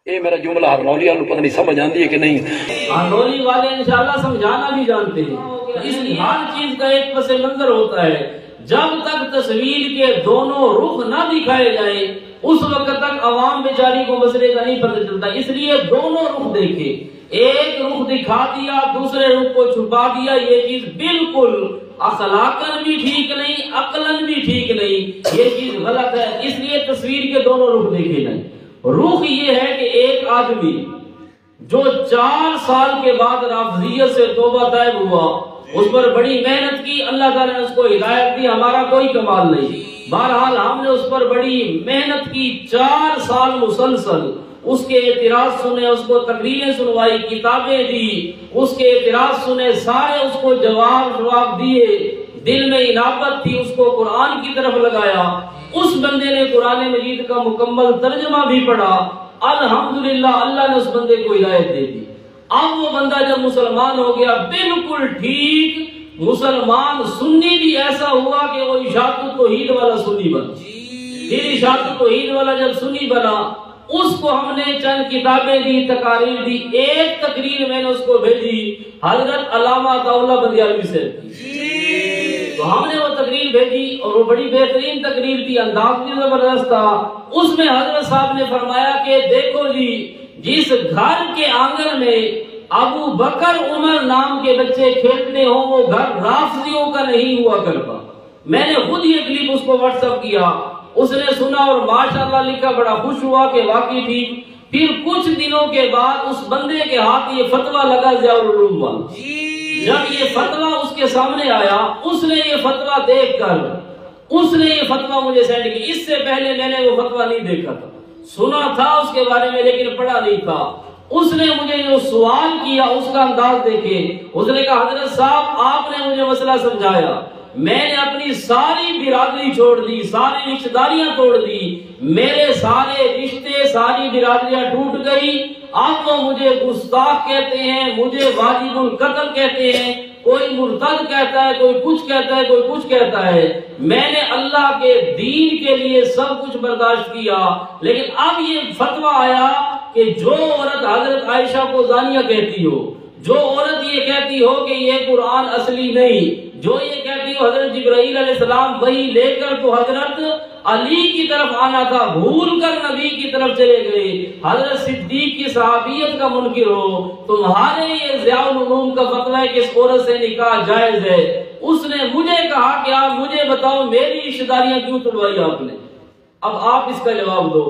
یہ میرا جملہ ہرنولی والوں پتہ نہیں سمجھ آتی ہے کہ نہیں؟ ہرنولی والے انشاءاللہ سمجھانا بھی جانتے ہیں۔ اس ہر چیز کا ایک پس منظر ہوتا ہے، جب تک تصویر کے دونوں رخ نہ دکھائے جائے اس وقت تک عوام بیچاری کو مسئلے کا نہیں پتہ چلتا۔ اس لیے دونوں رخ دیکھے، ایک رخ دکھا دیا دوسرے رخ کو چھپا دیا، یہ چیز بالکل اخلاقاً بھی ٹھیک نہیں، عقلاً بھی ٹھیک نہیں، یہ چیز غلط ہے۔ اس لیے تصویر کے دونوں رخ دیکھے جائیں۔ رخ یہ ہے کہ ایک آدمی جو 4 سال کے بعد رافضیت سے توبہ طائب ہوا، اس پر بڑی محنت کی، اللہ تعالیٰ نے اس کو ہدایت دی، ہمارا کوئی کمال نہیں، بہرحال ہم نے اس پر بڑی محنت کی، 4 سال مسلسل اس کے اعتراض سنے، اس کو تقریریں سنوائی، کتابیں دی، اس کے اعتراض سنے، سارے اس کو جواب دیے، دل میں انابت تھی، اس کو قرآن کی طرف لگایا۔ اس بندے نے قرآن مجید کا مکمل ترجمہ بھی پڑھا، الحمدللہ اللہ نے اس بندے کو ہدایت دے دی۔ اب وہ بندہ جب مسلمان ہو گیا بالکل ٹھیک مسلمان سنی بھی ایسا ہوا کہ وہ اشاعت التوحید والا سنی بنا۔ پھر اشاعت التوحید والا جب سنی بنا، اس کو ہم نے چند کتابیں دی، تقاریر دی، ایک تقریر میں نے اس کو بھیجی حضرت علامہ عطا اللہ بندیالوی سے، تو ہم نے وہ تقریر بھیجی اور وہ بڑی بہترین تقریر تھی، انداز بھی زبردست تھا۔ اس میں حضرت صاحب نے فرمایا کہ دیکھو جی، جس گھر کے آنگن میں ابو بکر عمر نام کے بچے کھیلتے ہوں وہ گھر رافضیوں کا نہیں ہوا کرتا۔ میں نے خود یہ کلپ اس کو واٹس ایپ کیا، اس نے سنا اور ماشاءاللہ لکھا، بڑا خوش ہوا کہ واقعی ٹھیک۔ پھر کچھ دنوں کے بعد اس بندے کے ہاتھ یہ فتویٰ لگا ضیاء العلوم والا۔ جب یہ فتویٰ اس کے سامنے آیا، اس نے یہ فتویٰ دیکھ کر اس نے یہ فتویٰ مجھے سینڈ کی۔ اس سے پہلے میں نے وہ فتویٰ نہیں دیکھا تھا، سنا تھا اس کے بارے میں لیکن پڑھا نہیں تھا۔ اس نے مجھے جو سوال کیا اس کا انداز دیکھے، اس نے کہا حضرت صاحب آپ نے مجھے مسئلہ سمجھایا، میں نے اپنی ساری برادری چھوڑ دی، ساری رشتہ داریاں توڑ دی، میرے سارے رشتے ساری برادریاں ٹوٹ گئی، اب وہ مجھے گستاخ کہتے ہیں، مجھے واجب القتل کہتے ہیں، کوئی مرتد کہتا ہے، کوئی کچھ کہتا ہے، کوئی کچھ کہتا ہے۔ میں نے اللہ کے دین کے لیے سب کچھ برداشت کیا، لیکن اب یہ فتویٰ آیا کہ جو عورت حضرت عائشہ کو زانیہ کہتی ہو، جو عورت یہ کہتی ہو کہ یہ قرآن اصلی نہیں، جو یہ کہتی ہو حضرت جبرائیل علیہ السلام وہی لے کر تو حضرت علی کی طرف آنا تھا، بھول کر نبی کی طرف چلے گئے، حضرت صدیق کی صحابیت کا منکر ہو، تمہارے یہ ضیاء العلوم کا فتویٰ ہے کہ اس عورت سے نکاح جائز ہے۔ اس نے مجھے کہا کہ آپ مجھے بتاؤ میری رشتہ داریاں کیوں توڑوائی آپ نے؟ اب آپ اس کا جواب دو۔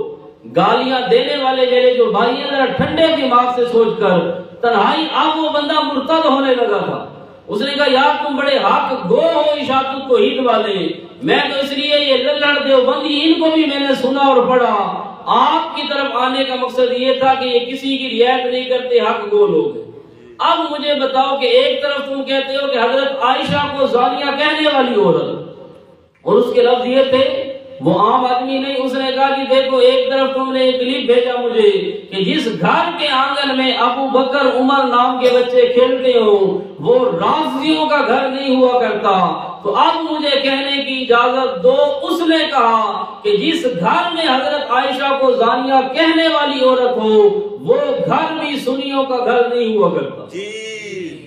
گالیاں دینے والے میرے جو بھائی ہیں ذرا ٹھنڈے دماغ سے سوچ کر، تنہائی اب وہ بندہ مرتد ہونے لگا تھا، اس نے کہا یار تم بڑے حق گو ہو اشاعت التوحید والے، میں تو اس لیے یہ للڑ دیوبندی ان کو بھی میں نے سنا اور پڑھا، آپ کی طرف آنے کا مقصد یہ تھا کہ یہ کسی کی رعایت نہیں کرتے، حق گو لوگ۔ اب مجھے بتاؤ کہ ایک طرف تم کہتے ہو کہ حضرت عائشہ کو زانیہ کہنے والی عورت، اور اس کے لفظ یہ تھے وہ عام آدمی نہیں۔ اس نے کہا کہ دیکھو ایک طرف تم نے ایک کلپ بھیجا مجھے کہ جس گھر کے آنگن میں ابو بکر عمر نام کے بچے کھیلتے ہوں وہ رافضیوں کا گھر نہیں ہوا کرتا، تو اب مجھے کہنے کی اجازت دو۔ اس نے کہا کہ جس گھر میں حضرت عائشہ کو زانیہ کہنے والی عورت ہو وہ گھر بھی سنیوں کا گھر نہیں ہوا کرتا۔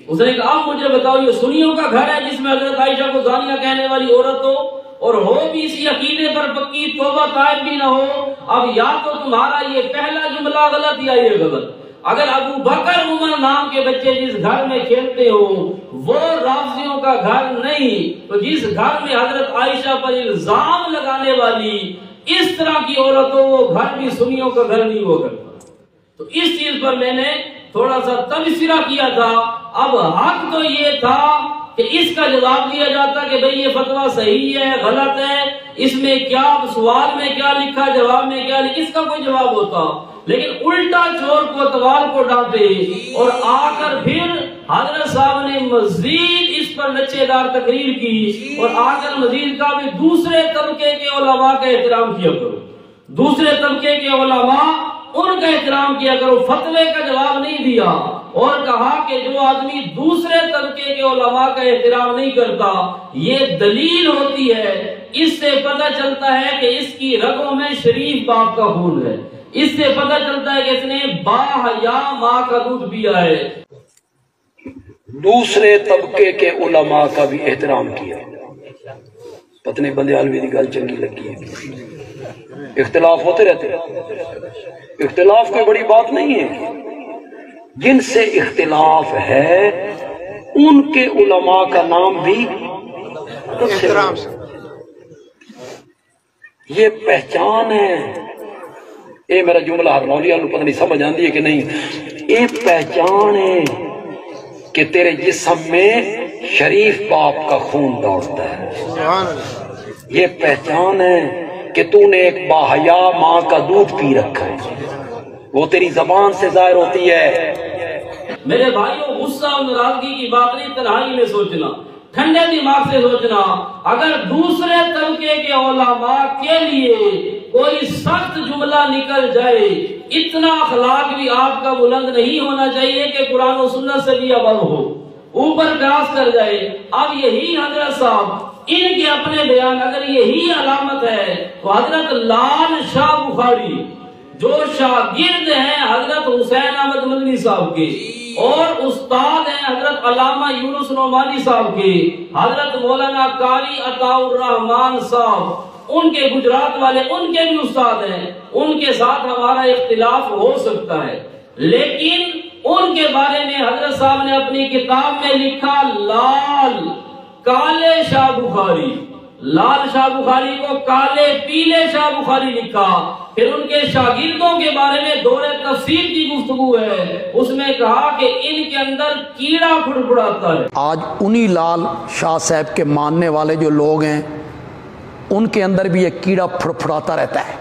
اس نے کہا اب مجھے بتاؤ یہ سنیوں کا گھر ہے جس میں حضرت عائشہ کو زانیہ کہنے والی عورت ہو اور ہو بھی اسی عقیدے پر پکی، توبہ طائب بھی نہ ہو؟ اب یا تو تمہارا یہ پہلا جملہ غلط یا یہ غلط۔ اگر ابو بکر عمر نام کے بچے جس گھر میں کھیلتے ہوں وہ رافضیوں کا گھر نہیں، تو جس گھر میں حضرت عائشہ پر الزام لگانے والی اس طرح کی عورت ہو وہ گھر بھی سنیوں کا گھر نہیں ہو کرتا۔ تو اس چیز پر میں نے تھوڑا سا تبصرہ کیا تھا۔ اب حق تو یہ تھا کہ اس کا جواب دیا جاتا کہ بھئی یہ فتویٰ صحیح ہے غلط ہے، اس میں کیا سوال میں کیا لکھا جواب میں کیا لکھا، اس کا کوئی جواب ہوتا، لیکن الٹا چور کو توال کو ڈانٹے اور آ کر پھر حضرت صاحب نے مزید اس پر لچے دار تقریر کی اور آ کر مزید کا بھی دوسرے طبقے کے علماء کا احترام کیا کرو، دوسرے طبقے کے علماء ان کا احترام کیا کرو، فتوے کا جواب نہیں دیا اور کہا کہ جو آدمی دوسرے طبقے کے علماء کا احترام نہیں کرتا یہ دلیل ہوتی ہے، اس سے پتہ چلتا ہے کہ اس کی رگوں میں شریف باپ کا خون ہے، اس سے پتہ چلتا ہے کہ اس نے باحیا ماں کا دودھ پیا ہے۔ دوسرے طبقے کے علماء کا بھی احترام کیا۔ پتنی بندیالوی کی گل چنگی لگی ہے۔ اختلاف ہوتے رہتے ہیں، اختلاف کوئی بڑی بات نہیں ہے۔ جن سے اختلاف ہے ان کے علماء کا نام بھی احترام سے، یہ پہچان ہے۔ اے میرا جملہ ہر مولیہ نو پتہ نہیں سمجھ آندی ہے کہ نہیں، یہ پہچان ہے کہ تیرے جسم میں شریف باپ کا خون دوڑتا ہے۔ یہ پہچان ہے کہ تو نے ایک باحیا ماں کا دودھ پی رکھا ہے، وہ تیری زبان سے ظاہر ہوتی ہے۔ میرے بھائیوں، غصہ اور ناراضگی کی بات نہیں، تنہائی میں سوچنا، ٹھنڈے دماغ سے سوچنا۔ اگر دوسرے طبقے کے علماء کے لیے کوئی سخت جملہ نکل جائے، اتنا اخلاق بھی آپ کا بلند نہیں ہونا چاہیے کہ قرآن و سنت سے بھی ابل ہو، اوپر کراس کر جائے۔ اب یہی حضرت صاحب ان کے اپنے بیان، اگر یہی علامت ہے تو حضرت لال شاہ بخاری جو شاگرد ہیں حضرت حسین احمد مدنی صاحب کے اور استاد ہیں حضرت علامہ یونس نعمانی صاحب کے، حضرت مولانا قاری عطاء الرحمان صاحب ان کے گجرات والے، ان کے بھی استاد ہیں، ان کے ساتھ ہمارا اختلاف ہو سکتا ہے، لیکن ان کے بارے میں حضرت صاحب نے اپنی کتاب میں لکھا لال کالے شاہ بخاری، لال شاہ بخاری کو کالے پیلے شاہ بخاری لکھا۔ پھر ان کے شاگردوں کے بارے میں دور تفسیر کی گفتگو ہے، اس میں کہا کہ ان کے اندر کیڑا پھڑپڑاتا ہے۔ آج انہی لال شاہ صاحب کے ماننے والے جو لوگ ہیں ان کے اندر بھی ایک کیڑا پھڑپڑاتا رہتا ہے۔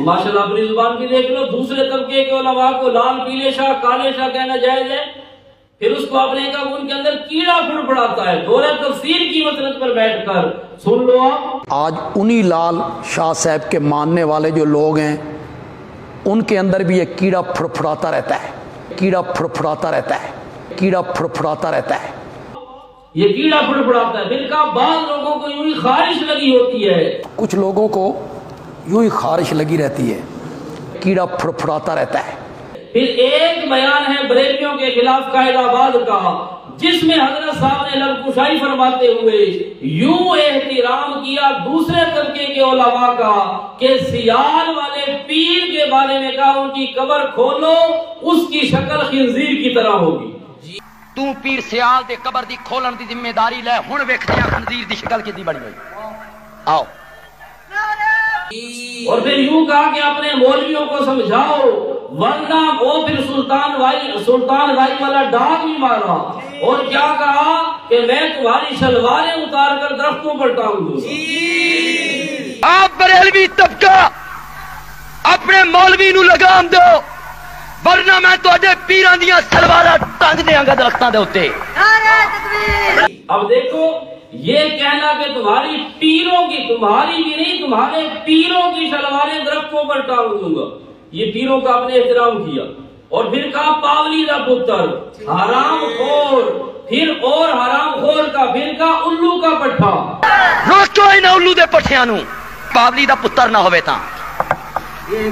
ماشاءاللہ اپنی زبان بھی دیکھ لو، دوسرے طبقے کے علماء کو لال پیلے شاہ کالے شاہ کہنا جائز ہے، پھر اس کو آپ نے کہا ان کے اندر کیڑا پھڑپڑاتا ہے۔ دورہ تفسیر کی مسند پر بیٹھ کر سن لو آپ۔ آج انہی لال شاہ صاحب کے ماننے والے جو لوگ ہیں ان کے اندر بھی ایک کیڑا پھڑپڑاتا رہتا ہے، کیڑا پھڑپڑاتا رہتا ہے، کیڑا پھڑپڑاتا رہتا ہے۔ یہ کیڑا پھڑپڑاتا ہے، پھر کہا بعض لوگوں کو یوں ہی خارش لگی ہوتی ہے، کچھ لوگوں کو یوں ہی خارش لگی رہتی ہے، کیڑا پھڑپڑاتا رہتا ہے۔ پھر ایک بیان ہے بریلویوں کے خلاف قائد آباد کا، جس میں حضرت صاحب نے لب کشائی فرماتے ہوئے یوں احترام کیا دوسرے طبقے کے علماء کا کہ سیال والے پیر کے بارے میں کہا ان کی قبر کھولو، اس کی شکل خنزیر کی طرح ہوگی۔ تو پیر سیال دے قبر دی کھولن دی ذمہ داری لے، ہن ویکھدے ہاں خنزیر دی شکل کتنی بنی ہوئی۔ آؤ۔ اور پھر یوں کہا کہ اپنے مولویوں کو سمجھاؤ، ورنہ وہ پھر سلطان رائی والا ڈانگ بھی مارا، اور کیا کہا کہ میں تمہاری شلواریں اتار کر درختوں پر ٹانگ دوں۔ آپ بریلوی طبقہ اپنے مولوی نو لگام دو، ورنہ میں تواڈے پیراں دیاں سلواراں ٹانگ دیاں گا درختاں دے اوتے۔ اب دیکھو، یہ کہنا کہ تمہاری پیروں کی، تمہاری بھی نہیں تمہارے پیروں کی شلواریں درختوں پر ٹانگ دوں گا، یہ پیروں کا اپنے احترام کیا۔ اور پھر کہا پاولی دا پتر، حرام خور، پھر اور حرام خور کا، پھر کہا الو کا پٹھا۔ روکو انہاں الو دے پٹھیاں نو، پاولی دا پتر نہ ہوئے تاں۔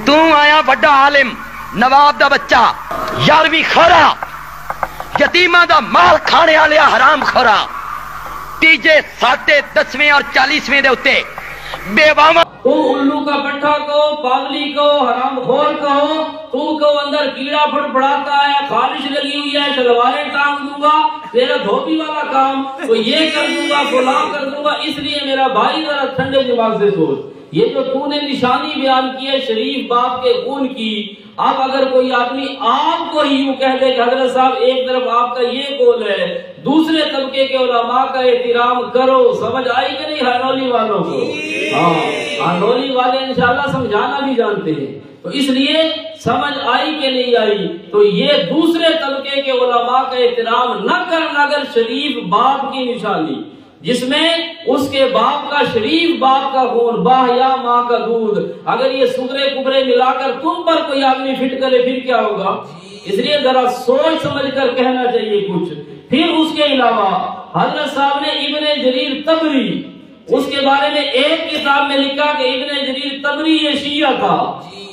تو آیا بڑا عالم، نواب دا بچہ، یارویں خورا، یتیماں دا مال کھانے والیا حرام خورا، تیجے 7، 10 اور 40 دے اتے بیواواں تو الو کا پٹھا کہو، پاگلی کہو، حرام خور کہو، تم کو اندر کیڑا پھڑپڑاتا ہے، خارش لگی ہوئی ہے، شلواریں ٹانگ دوں گا، تیرا دھوبی والا کام تو یہ کر دوں گا، فلاں کر دوں گا۔ اس لیے میرا بھائی ذرا ٹھنڈے دماغ سے سوچ، یہ جو تو نے نشانی بیان کی ہے شریف باپ کے خون کی، اب اگر کوئی آدمی آپ کو ہی یوں کہہ دے کہ حضرت صاحب ایک طرف آپ کا یہ قول ہے، دوسرے طبقے کے علماء کا احترام کرو، سمجھ آئی کہ نہیں ہانولی والوں کو؟ ہاں، ہانولی والے انشاءاللہ سمجھانا بھی جانتے ہیں، تو اس لیے سمجھ آئی کہ نہیں آئی؟ تو یہ دوسرے طبقے کے علماء کا احترام نہ کرنا اگر شریف باپ کی نشانی، جس میں اس کے باپ کا، شریف باپ کا خون، باحیا ماں کا دودھ، اگر یہ سگرے کبرے ملا کر تم پر کوئی آدمی فٹ کرے پھر کیا ہوگا؟ اس لیے ذرا سوچ سمجھ کر کہنا چاہیے کچھ۔ پھر اس کے علاوہ حضرت صاحب نے ابن جریر طبری، اس کے بارے میں ایک کتاب میں لکھا کہ ابن جریر طبری یہ شیعہ تھا،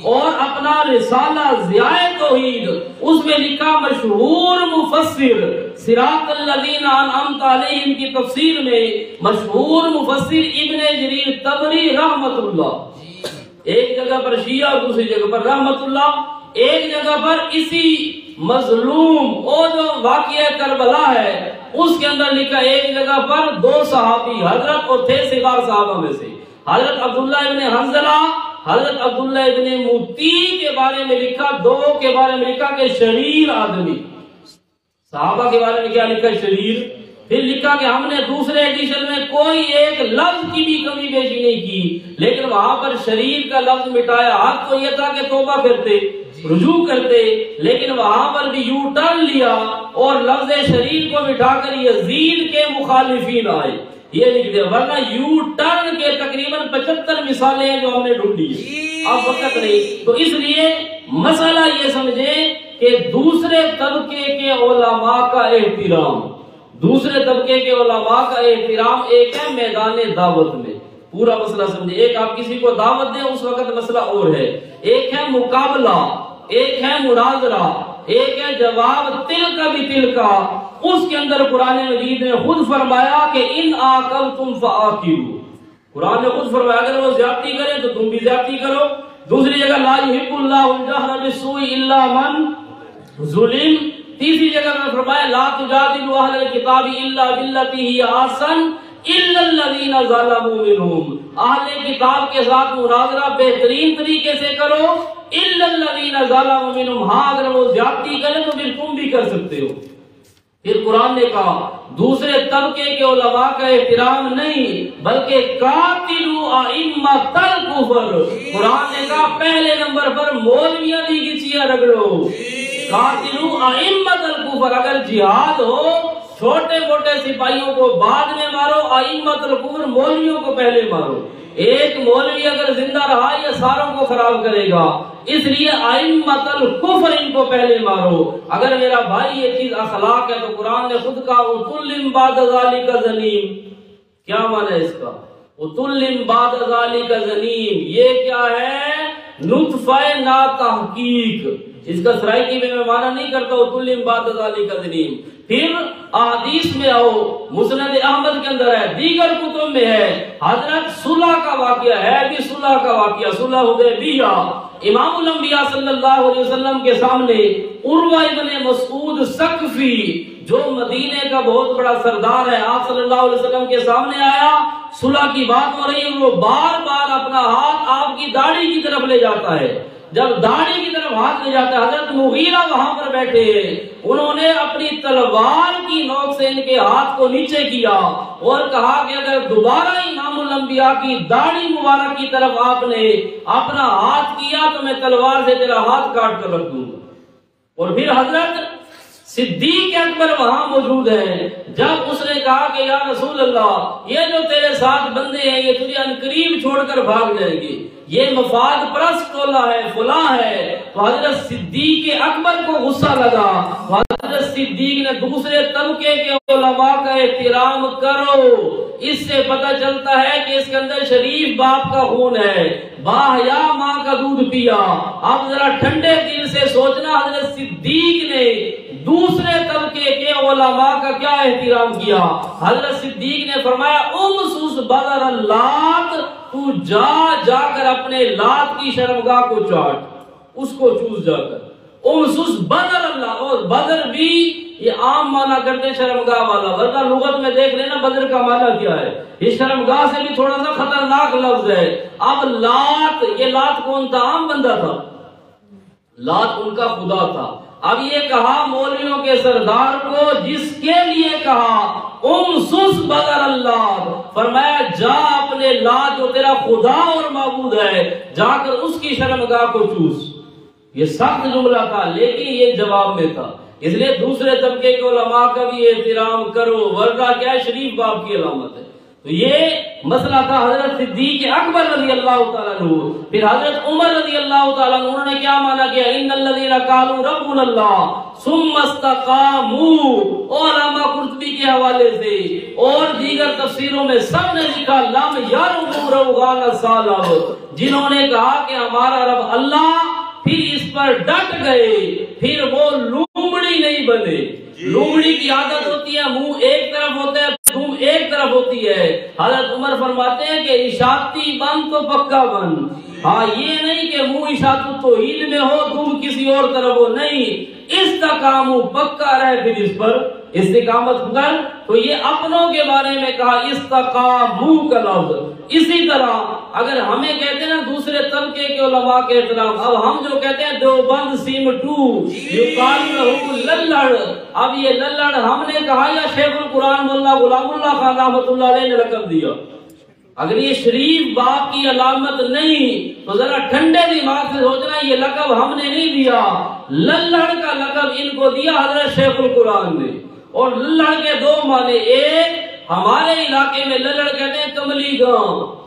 اور اپنا رسالہ ضیاء توحید اس میں لکھا مشہور مفسر صراط الذین انعمت علیہم کی تفسیر میں مشہور مفسر ابن جریر طبری رحمت اللہ، ایک جگہ پر شیعہ اور دوسری جگہ پر رحمت اللہ، ایک جگہ پر اسی مظلوم اور جو واقعہ کربلا ہے اس کے اندر لکھا ایک جگہ پر دو صحابی حضرت اور تھے صغار صحابہ میں سے حضرت عبداللہ ابن حنظلہ حضرت عبداللہ ابن موتی کے بارے میں لکھا، دو کے بارے میں لکھا کہ شریر آدمی، صحابہ کے بارے میں کیا لکھا شریر، پھر لکھا کہ ہم نے دوسرے ایڈیشن میں کوئی ایک لفظ کی بھی کمی بیشی نہیں کی لیکن وہاں پر شریر کا لفظ مٹایا، حق تو یہ تھا کہ توبہ کرتے رجوع کرتے لیکن وہاں پر بھی یو ٹرن لیا اور لفظ شریر کو مٹا کر یزید کے مخالفین آئے، یہ لکھ دیا، ورنہ یو ٹرن کے تقریباً 75 مثالیں ہیں جو ہم نے ڈھونڈی ہیں، اب وقت نہیں، تو اس لیے مسئلہ یہ سمجھیں کہ دوسرے طبقے کے علماء کا احترام، دوسرے طبقے کے علماء کا احترام ایک ہے میدان دعوت میں، پورا مسئلہ سمجھے، ایک آپ کسی کو دعوت دیں اس وقت مسئلہ اور ہے، ایک ہے مقابلہ، ایک ہے مناظرہ، ایک ہے جواب تل کا بھی تل کا، اس کے اندر قرآن مجید نے خود فرمایا کہ ان عاقبتم فعاقبوا، قرآن نے خود فرمایا اگر وہ زیادتی کرے تو تم بھی زیادتی کرو، دوسری جگہ لا یحب اللہ الجہر بالسوء الا من ظلم، تیسری جگہ میں فرمایا لا تجادلوا اہل الکتاب الا باللتی ہی احسن الا الذین ظلموا منہم، اہل کتاب کے ساتھ مناظرہ بہترین طریقے سے کرو الا الذین ظلموا منہم، ہاں اگر وہ زیادتی کرے تو پھر تم بھی کر سکتے ہو۔ پھر قرآن نے کہا دوسرے طبقے کے علماء کا احترام نہیں بلکہ قاتلوا ائمۃ الکفر، قرآن نے کہا پہلے نمبر پر مولویوں کی گچیاں رگڑو، قاتلوا ائمۃ الکفر، اگر جہاد ہو چھوٹے موٹے سپاہیوں کو بعد میں مارو، ائمۃ الکفر مولویوں کو پہلے مارو، ایک مولوی اگر زندہ رہا یہ ساروں کو خراب کرے گا، اس لیے ائمۃ الکفر ان کو پہلے مارو۔ اگر میرا بھائی یہ چیز اخلاق ہے تو قرآن نے خود کہا اُتُلِّم بَعْدَ ذَلِكَ زَنِيمٌ، کیا معنی ہے اس کا؟ اُتُلِّم بَعْدَ ذَلِكَ زَنِيمٌ، یہ کیا ہے؟ نطفہ نا تحقیق، اس کا سرائکی میں معنی نہیں کرتا اُتُلِّم بَعْدَ ذَلِكَ زَنِيمٌ۔ پھر احادیث میں آؤ، مسند احمد کے اندر ہے، دیگر کتب میں ہے، حضرت صلح کا واقعہ ہے، بھی صلح کا واقعہ، صلح حدیبیہ، امام الانبیاء صلی اللہ علیہ وسلم کے سامنے عروہ ابن مسعود ثقفی جو مدینے کا بہت بڑا سردار ہے، آپ صلی اللہ علیہ وسلم کے سامنے آیا، صلح کی بات ہو رہی ہے، وہ بار بار اپنا ہاتھ آپ کی داڑھی کی طرف لے جاتا ہے، جب داڑھی کی طرف ہاتھ لے جاتا ہے حضرت مغیرہ وہاں پر بیٹھے ہیں، انہوں نے اپنی تلوار کی نوک سے ان کے ہاتھ کو نیچے کیا اور کہا کہ اگر دوبارہ امام الانبیاء کی داڑھی مبارک کی طرف آپ نے اپنا ہاتھ کیا تو میں تلوار سے تیرا ہاتھ کاٹ کر رکھ دوں گا۔ اور پھر حضرت صدیق اکبر وہاں موجود ہیں، جب اس نے کہا کہ یا رسول اللہ یہ جو تیرے ساتھ بندے ہیں یہ تجھے عنقریب چھوڑ کر بھاگ جائیں گے، یہ مفاد پرست ٹولہ ہے، فلاں ہے، تو حضرت صدیق اکبر کو غصہ لگا، حضرت صدیق نے دوسرے طبقے کے علماء کا احترام کرو، اس سے پتہ چلتا ہے کہ اس کے اندر شریف باپ کا خون ہے، باحیا ماں کا دودھ پیا۔ اب ذرا ٹھنڈے دل سے سوچنا حضرت صدیق نے دوسرے طبقے کے علماء کا کیا احترام کیا۔ حضرت صدیق نے فرمایا امسس بدر اللات، تو جا کر اپنے لات کی شرمگاہ کو چاٹ، اس کو چوس جا کر، امسس بدر اللہ، اور بدر بھی یہ عام معنی کرتے شرمگاہ والا، ورنہ لغت میں دیکھ لینا بدر کا معنی کیا ہے، یہ شرمگاہ سے بھی تھوڑا سا خطرناک لفظ ہے۔ اب لات، یہ لات کون تھا؟ عام بندہ تھا، لات ان کا خدا تھا۔ اب یہ کہا مولویوں کے سردار کو جس کے لیے کہا امسس بدر اللہ، فرمایا جا اپنے لات جو تیرا خدا اور معبود ہے جا کر اس کی شرمگاہ کو چوس۔ یہ سخت جملہ تھا لیکن یہ جواب میں تھا، اس لیے دوسرے طبقے کے علماء کا بھی احترام کرو، ورنہ کیا شریف باپ کی علامت ہے۔ تو یہ مسئلہ تھا حضرت صدیق اکبر رضی اللہ تعالیٰ عنہ. پھر حضرت عمر رضی اللہ تعالیٰ عنہ انہوں نے کیا مانا کیا؟ ان الذین قالوا ربنا اللہ ثم استقاموا. علامہ قرطبی کے حوالے سے اور دیگر تفسیروں میں سب نے لکھا لم یروا روغان الصالح، جنہوں نے کہا کہ ہمارا رب اللہ، پھر اس پر ڈٹ گئے، پھر وہ لومڑی نہیں بنے. لومڑی کی عادت ہوتی ہے منہ ایک طرف ہوتا ہے، دم ایک طرف ہوتی ہے. حضرت عمر فرماتے ہیں کہ اشاعتی بن تو پکا بن. ہاں یہ نہیں کہ منہ اشاعت توحید میں ہو، دم کسی اور طرف ہو، نہیں. استقامو پکا رہے پھر اس پر استقامت کر. تو یہ اپنوں کے بارے میں کہا استقامو کا لفظ. اسی طرح اگر ہمیں کہتے ہیں نا دوسرے طبقے کے علماء کے احترام، اب ہم جو کہتے ہیں دیوبند سیمٹو یقال لہو للڑ، اب یہ للڑ ہم نے کہا یا شیخ القرآن مولانا غلام اللہ خان رحمۃ اللہ علیہ نے لقب دیا؟ اگر یہ شریف باپ کی علامت نہیں تو ذرا ٹھنڈے دماغ سے سوچنا یہ لقب ہم نے نہیں دیا، للڑ کا لقب ان کو دیا حضرت شیخ القرآن نے. اور للڑ کے دو معنی، ایک ہمارے علاقے میں للڑ کہتے ہیں کملی گاؤں،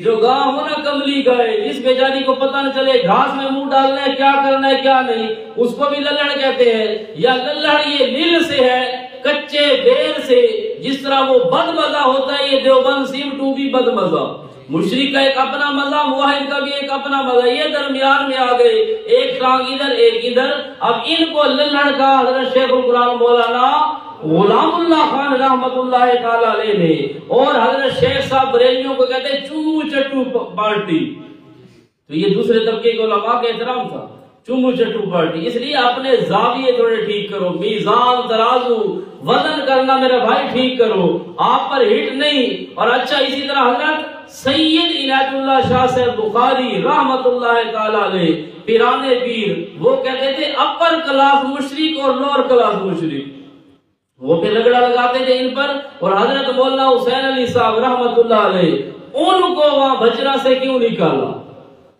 جو گاؤں ہو نا کملی گائے، جس بیچاری کو پتہ نہ چلے گھاس میں منہ ڈالنا ہے کیا کرنا ہے کیا نہیں، اس کو بھی للڑ کہتے ہیں. یا للڑ یہ لیل سے ہے، کچے بیر سے، جس طرح وہ بد مزہ ہوتا ہے یہ دیوبند سیمٹو بھی بد مزہ. مشرک کا ایک اپنا مزہ، موحد کا بھی ایک اپنا مزہ، یہ درمیان میں آ گئے، ایک ٹانگ ادھر ایک ادھر. اب ان کو للڑ کا حضرت شیخ القرآن مولانا غلام اللہ خان رحمت اللہ تعالی علیہ نے، اور حضرت شیخ صاحب بریلیوں کو کہتے ہیں چمو چٹو پارٹی. تو یہ دوسرے طبقے کے علماء کا احترام تھا، چمو چٹو پارٹی. اس لیے اپنے زاویے تھوڑے ٹھیک کرو، میزان ترازو وزن کرنا میرے بھائی ٹھیک کرو، آپ پر ہٹ نہیں. اور اچھا اسی طرح حضرت سید عنایت اللہ شاہ صاحب بخاری رحمت اللہ تعالی علیہ پیرانے پیر، وہ کہتے تھے اپر کلاس مشرک اور لوور کلاس مشرک. وہ پھر لگڑا لگاتے تھے ان پر. اور حضرت مولانا حسین علی صاحب رحمت اللہ علیہ ان کو وہاں بجرا سے کیوں نکالا؟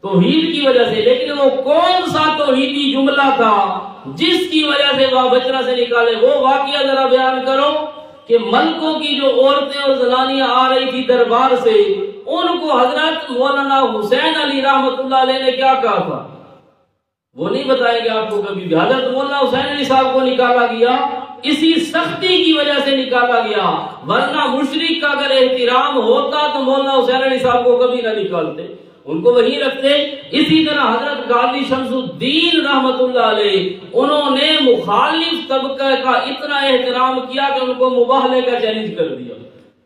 توحید کی وجہ سے. لیکن وہ کون سا توحیدی جملہ تھا جس کی وجہ سے وہاں بجرا سے نکالے؟ وہ واقعہ ذرا بیان کرو کہ ملکوں کی جو عورتیں اور زنانیاں آ رہی تھی دربار سے، ان کو حضرت مولانا حسین علی رحمت اللہ علیہ نے کیا کہا تھا؟ وہ نہیں بتائیں گے آپ کو کبھی بھی. حضرت مولانا حسین علی صاحب کو نکالا گیا اسی سختی کی وجہ سے نکالا گیا، ورنہ مشرک کا اگر احترام ہوتا تو مولانا حسین علی صاحب کو کبھی نہ نکالتے، ان کو وہیں رکھتے. اسی طرح حضرت قاضی شمس الدین رحمت اللہ علیہ، انہوں نے مخالف طبقہ کا اتنا احترام کیا کہ ان کو مباہلے کا چیلنج کر دیا.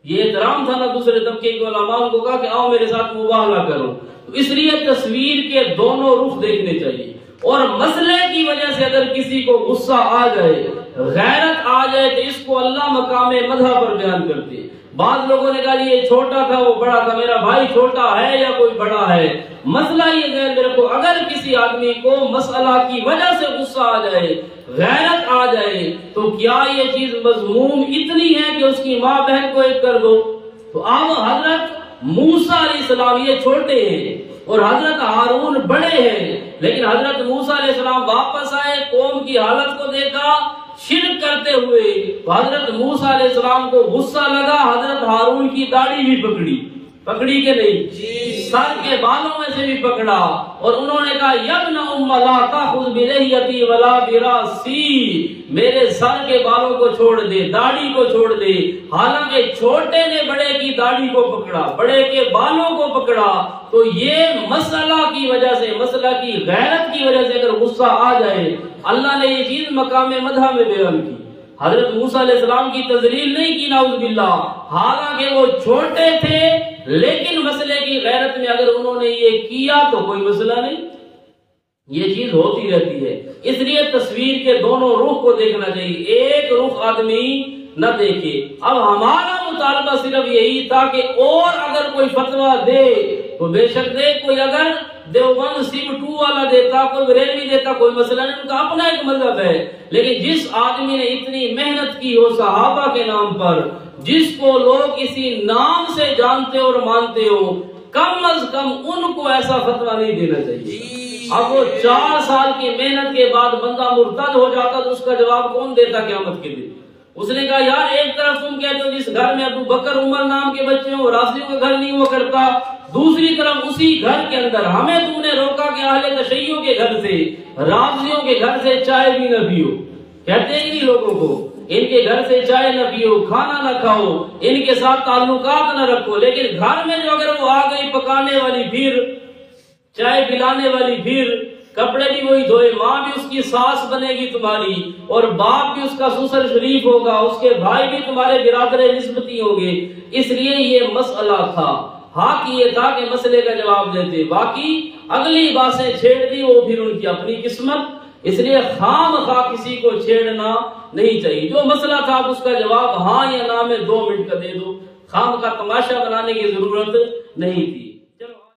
یہ احترام تھا نا دوسرے طبقے کے علماء کو کہا کہ آؤ میرے ساتھ مباہلہ کرو. تو اس لیے تصویر کے دونوں رخ دیکھنے چاہیے. اور مسئلے کی وجہ سے اگر کسی کو غصہ آ جائے، غیرت آ جائے، تو اس کو اللہ مقام مدح پر بیان کرتے. بعض لوگوں نے کہا یہ چھوٹا تھا وہ بڑا تھا، میرا بھائی چھوٹا ہے یا کوئی بڑا ہے. مسئلہ یہ ذہن میں رکھو، اگر کسی آدمی کو مسئلہ کی وجہ سے غصہ آ جائے، غیرت آ جائے، تو کیا یہ چیز مذموم اتنی ہے کہ اس کی ماں بہن کو ایک کر دو؟ تو اب حضرت موسیٰ علیہ السلام یہ چھوٹے ہیں اور حضرت ہارون بڑے ہیں، لیکن حضرت موسیٰ علیہ السلام واپس آئے، قوم کی حالت کو دیکھا شرک کرتے ہوئے، تو حضرت موسیٰ علیہ السلام کو غصہ لگا، حضرت ہارون کی داڑھی بھی پکڑی کہ نہیں، سر کے بالوں میں سے بھی پکڑا، اور انہوں نے کہا یبن ام لا تاخذ بلحیتی ولا براسی، میرے سر کے بالوں کو چھوڑ دے، داڑھی کو چھوڑ دے. حالانکہ چھوٹے نے بڑے کی داڑھی کو پکڑا، بڑے کے بالوں کو پکڑا. تو یہ مسئلہ کی وجہ سے، مسئلہ کی غیرت کی وجہ سے اگر غصہ آ جائے، اللہ نے یہ چیز مقام مدح میں بیان کی. حضرت موسیٰ علیہ السلام کی تذلیل نہیں کی نعوذ باللہ، حالانکہ وہ چھوٹے تھے، لیکن مسئلے کی غیرت میں اگر انہوں نے یہ کیا تو کوئی مسئلہ نہیں. یہ چیز ہوتی رہتی ہے. اس لیے تصویر کے دونوں رخ کو دیکھنا چاہیے، ایک رخ آدمی نہ دیکھے. اب ہمارا مطالبہ صرف یہی تھا کہ اور اگر کوئی فتویٰ دے تو بے شک دے، کوئی اگر دیوبند سیمٹو والا دیتا، کوئی بریلوی دیتا، کوئی مسئلہ نہیں، ان کا اپنا ایک مذہب ہے. لیکن جس آدمی نے اتنی محنت کی ہو صحابہ کے نام پر، جس کو لوگ اسی نام سے جانتے اور مانتے ہو، کم از کم ان کو ایسا فتویٰ نہیں دینا چاہیے. اب وہ 4 سال کی محنت کے بعد بندہ مرتد ہو جاتا تو اس کا جواب کون دیتا قیامت کے دن؟ اس نے کہا یار ایک طرف تم کہتے ہو جس گھر میں ابو بکر عمر نام کے بچے ہوں رافضیوں کا گھر نہیں ہوا کرتا، دوسری طرف اسی گھر کے اندر ہمیں تم نے روکا کہ اہل تشیع کے گھر سے رافضیوں کے گھر سے چائے بھی نہ پیو۔ کہتے ہیں نہیں لوگوں کو ان کے گھر سے چائے نہ پیو، کھانا نہ کھاؤ، ان کے ساتھ تعلقات نہ رکھو، لیکن گھر میں جو اگر وہ آ گئی پکانے والی پھر چائے پلانے والی پھر کپڑے بھی وہی دھوئے، ماں بھی اس کی ساس بنے گی تمہاری، اور باپ بھی اس کا سسر شریف ہوگا، اس کے بھائی بھی تمہارے برادر نسبتی ہوں گے۔ اس لیے یہ مسئلہ تھا، حق یہ تھا کہ مسئلے کا جواب دیتے، باقی اگلی باتیں چھیڑ دی وہ پھر ان کی اپنی قسمت۔ اس لیے خام خواہ کسی کو چھیڑنا نہیں چاہیے، جو مسئلہ تھا آپ اس کا جواب ہاں یا نہ میں 2 منٹ کا دے دو، خام کا تماشا بنانے کی ضرورت نہیں تھی۔